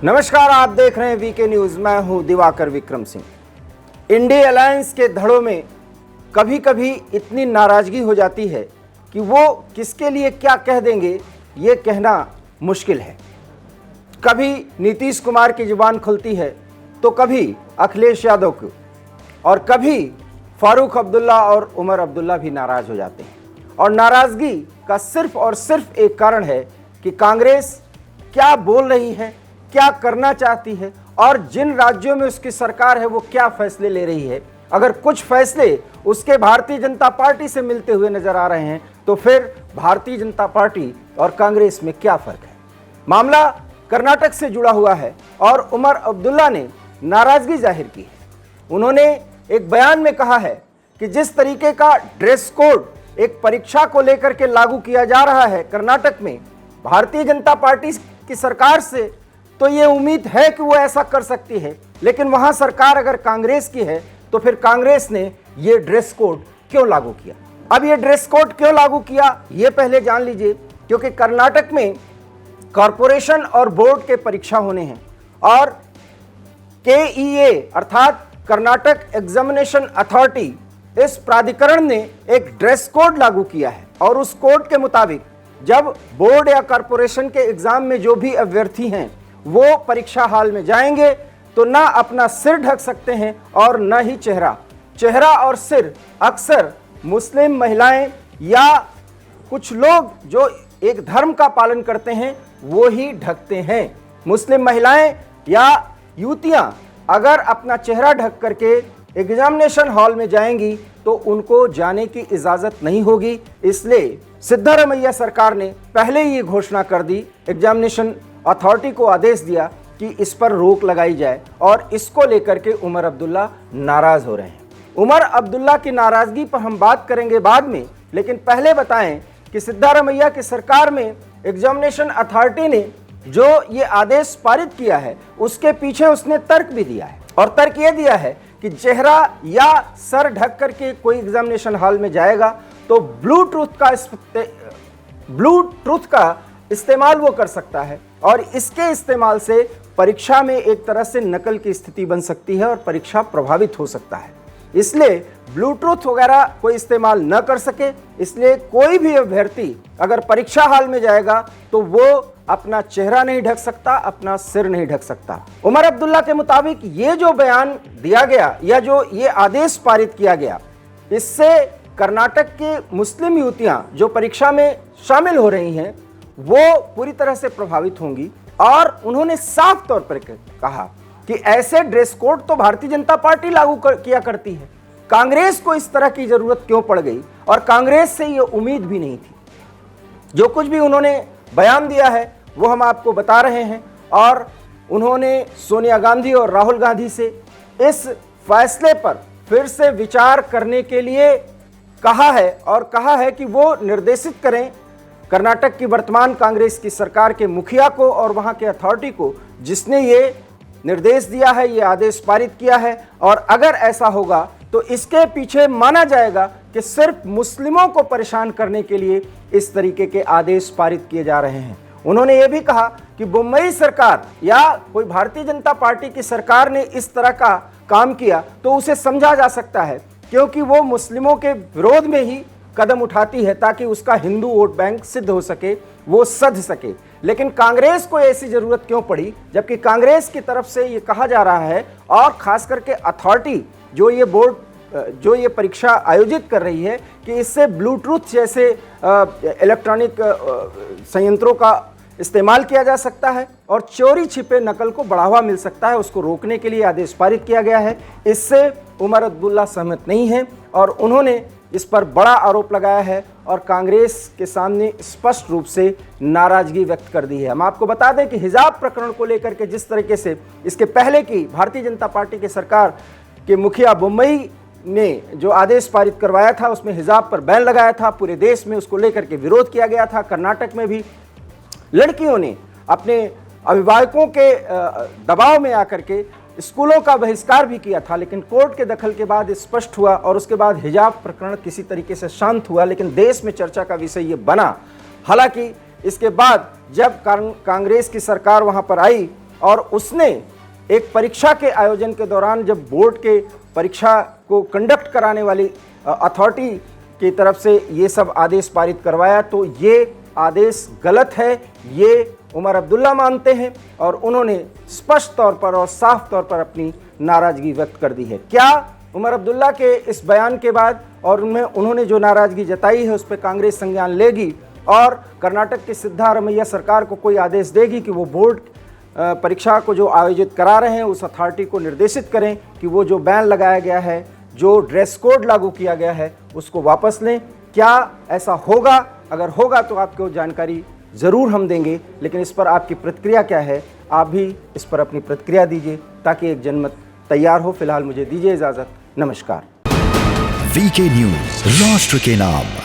नमस्कार, आप देख रहे हैं वीके न्यूज। मैं हूं दिवाकर विक्रम सिंह। इंडी अलायंस के धड़ों में कभी कभी इतनी नाराजगी हो जाती है कि वो किसके लिए क्या कह देंगे ये कहना मुश्किल है। कभी नीतीश कुमार की जुबान खुलती है तो कभी अखिलेश यादव की, और कभी फारूक अब्दुल्ला और उमर अब्दुल्ला भी नाराज हो जाते हैं। और नाराजगी का सिर्फ और सिर्फ एक कारण है कि कांग्रेस क्या बोल रही है, क्या करना चाहती है, और जिन राज्यों में उसकी सरकार है वो क्या फैसले ले रही है। अगर कुछ फैसले उसके भारतीय जनता पार्टी से मिलते हुए नजर आ रहे हैं तो फिर भारतीय जनता पार्टी और कांग्रेस में क्या फर्क है। मामला कर्नाटक से जुड़ा हुआ है और उमर अब्दुल्ला ने नाराजगी जाहिर की है। उन्होंने एक बयान में कहा है कि जिस तरीके का ड्रेस कोड एक परीक्षा को लेकर के लागू किया जा रहा है कर्नाटक में भारतीय जनता पार्टी की सरकार से, तो ये उम्मीद है कि वो ऐसा कर सकती है। लेकिन वहां सरकार अगर कांग्रेस की है तो फिर कांग्रेस ने ये ड्रेस कोड क्यों लागू किया। अब ये ड्रेस कोड क्यों लागू किया ये पहले जान लीजिए, क्योंकि कर्नाटक में कॉरपोरेशन और बोर्ड के परीक्षा होने हैं और KEA अर्थात कर्नाटक एग्जामिनेशन अथॉरिटी, इस प्राधिकरण ने एक ड्रेस कोड लागू किया है। और उस कोड के मुताबिक जब बोर्ड या कॉरपोरेशन के एग्जाम में जो भी अभ्यर्थी हैं वो परीक्षा हॉल में जाएंगे तो ना अपना सिर ढक सकते हैं और न ही चेहरा और सिर अक्सर मुस्लिम महिलाएं या कुछ लोग जो एक धर्म का पालन करते हैं वो ही ढकते हैं। मुस्लिम महिलाएं या युवतियां अगर अपना चेहरा ढक करके एग्जामिनेशन हॉल में जाएंगी तो उनको जाने की इजाजत नहीं होगी। इसलिए सिद्धारमैया सरकार ने पहले ही घोषणा कर दी, एग्जामिनेशन अथॉरिटी को आदेश दिया कि इस पर रोक लगाई जाए, और इसको लेकर के उमर अब्दुल्ला नाराज हो रहे हैं। उमर अब्दुल्ला की नाराजगी पर हम बात करेंगे बाद में, लेकिन पहले बताएं कि सिद्धारमैया की सरकार में एग्जामिनेशन अथॉरिटी ने जो ये आदेश पारित किया है उसके पीछे उसने तर्क भी दिया है। और तर्क ये दिया है कि चेहरा या सर ढक करके कोई एग्जामिनेशन हॉल में जाएगा तो ब्लूटूथ का इस्तेमाल वो कर सकता है, और इसके इस्तेमाल से परीक्षा में एक तरह से नकल की स्थिति बन सकती है और परीक्षा प्रभावित हो सकता है। इसलिए ब्लूटूथ वगैरह कोई इस्तेमाल न कर सके, इसलिए कोई भी अभ्यर्थी अगर परीक्षा हॉल में जाएगा तो वो अपना चेहरा नहीं ढक सकता, अपना सिर नहीं ढक सकता। उमर अब्दुल्ला के मुताबिक ये जो बयान दिया गया या जो ये आदेश पारित किया गया, इससे कर्नाटक के मुस्लिम युवतियां जो परीक्षा में शामिल हो रही हैं वो पूरी तरह से प्रभावित होंगी। और उन्होंने साफ तौर पर कहा कि ऐसे ड्रेस कोड तो भारतीय जनता पार्टी लागू किया करती है, कांग्रेस को इस तरह की जरूरत क्यों पड़ गई, और कांग्रेस से ये उम्मीद भी नहीं थी। जो कुछ भी उन्होंने बयान दिया है वो हम आपको बता रहे हैं। और उन्होंने सोनिया गांधी और राहुल गांधी से इस फैसले पर फिर से विचार करने के लिए कहा है, और कहा है कि वो निर्देशित करें कर्नाटक की वर्तमान कांग्रेस की सरकार के मुखिया को और वहां के अथॉरिटी को जिसने ये निर्देश दिया है, ये आदेश पारित किया है। और अगर ऐसा होगा तो इसके पीछे माना जाएगा कि सिर्फ मुस्लिमों को परेशान करने के लिए इस तरीके के आदेश पारित किए जा रहे हैं। उन्होंने ये भी कहा कि मुंबई सरकार या कोई भारतीय जनता पार्टी की सरकार ने इस तरह का काम किया तो उसे समझा जा सकता है, क्योंकि वो मुस्लिमों के विरोध में ही कदम उठाती है ताकि उसका हिंदू वोट बैंक सिद्ध हो सके, वो सध सके। लेकिन कांग्रेस को ऐसी जरूरत क्यों पड़ी, जबकि कांग्रेस की तरफ से ये कहा जा रहा है, और खास करके अथॉरिटी जो ये बोर्ड जो ये परीक्षा आयोजित कर रही है, कि इससे ब्लूटूथ जैसे इलेक्ट्रॉनिक संयंत्रों का इस्तेमाल किया जा सकता है और चोरी छिपे नकल को बढ़ावा मिल सकता है। उसको रोकने के लिए आदेश पारित किया गया है। इससे उमर अब्दुल्ला सहमत नहीं है और उन्होंने इस पर बड़ा आरोप लगाया है और कांग्रेस के सामने स्पष्ट रूप से नाराजगी व्यक्त कर दी है। हम आपको बता दें कि हिजाब प्रकरण को लेकर के जिस तरीके से इसके पहले की भारतीय जनता पार्टी की सरकार के मुखिया मुंबई ने जो आदेश पारित करवाया था उसमें हिजाब पर बैन लगाया था, पूरे देश में उसको लेकर के विरोध किया गया था। कर्नाटक में भी लड़कियों ने अपने अभिभावकों के दबाव में आकर के स्कूलों का बहिष्कार भी किया था, लेकिन कोर्ट के दखल के बाद स्पष्ट हुआ और उसके बाद हिजाब प्रकरण किसी तरीके से शांत हुआ, लेकिन देश में चर्चा का विषय ये बना। हालांकि इसके बाद जब कांग्रेस की सरकार वहां पर आई और उसने एक परीक्षा के आयोजन के दौरान जब बोर्ड के परीक्षा को कंडक्ट कराने वाली अथॉरिटी की तरफ से ये सब आदेश पारित करवाया, तो ये आदेश गलत है, ये उमर अब्दुल्ला मानते हैं और उन्होंने स्पष्ट तौर पर और साफ तौर पर अपनी नाराजगी व्यक्त कर दी है। क्या उमर अब्दुल्ला के इस बयान के बाद और उन्होंने जो नाराजगी जताई है उस पर कांग्रेस संज्ञान लेगी और कर्नाटक की सिद्धारमैया सरकार को कोई आदेश देगी कि वो बोर्ड परीक्षा को जो आयोजित करा रहे हैं उस अथॉरिटी को निर्देशित करें कि वो जो बैन लगाया गया है, जो ड्रेस कोड लागू किया गया है, उसको वापस लें? क्या ऐसा होगा? अगर होगा तो आपको जानकारी ज़रूर हम देंगे, लेकिन इस पर आपकी प्रतिक्रिया क्या है, आप भी इस पर अपनी प्रतिक्रिया दीजिए ताकि एक जनमत तैयार हो। फिलहाल मुझे दीजिए इजाज़त। नमस्कार। वीके न्यूज़, राष्ट्र के नाम।